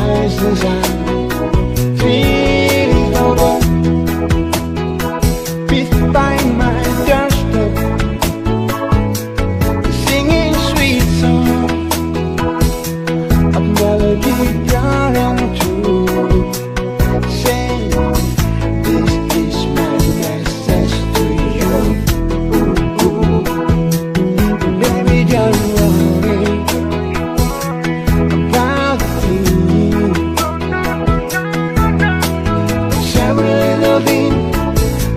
horizons I'm feeling over, behind my doorstep, singing sweet song of melody pure and true, saying this is my message to you. Baby, don't worry about the thing. Every little thing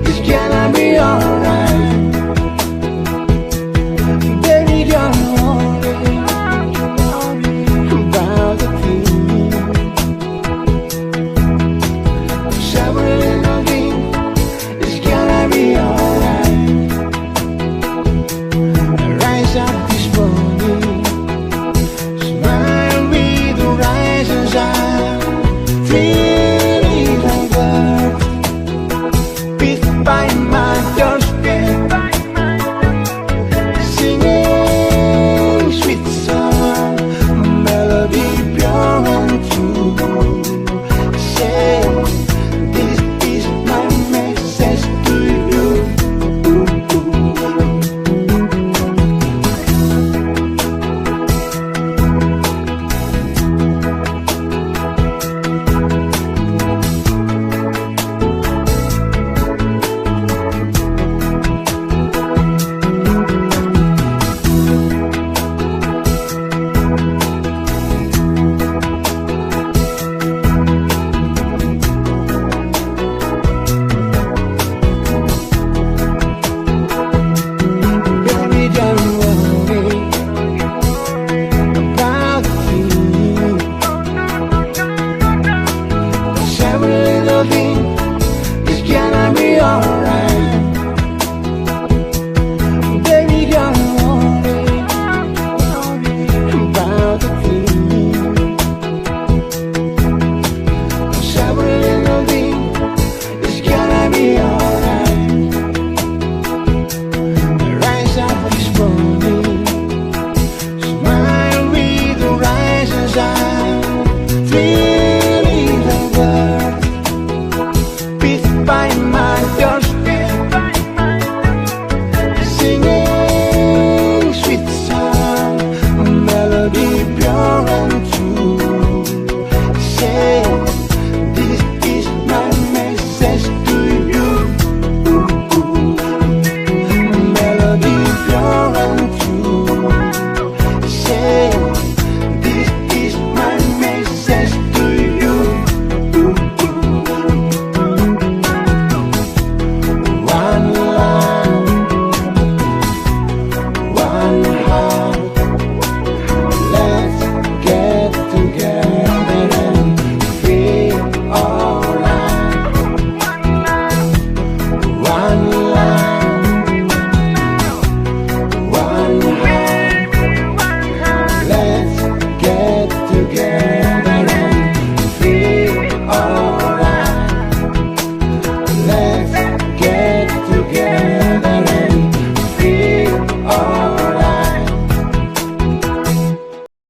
is gonna be alright. Baby, don't worry about the thing. Every little thing is gonna be alright. I rise up this morning, smile with the rising sun, feeling over, behind my doorstep, singing sweet song, melody pure and true, saying this is my message to you. Baby, don't worry about the thing. 'Cause every little thing is gonna be alright.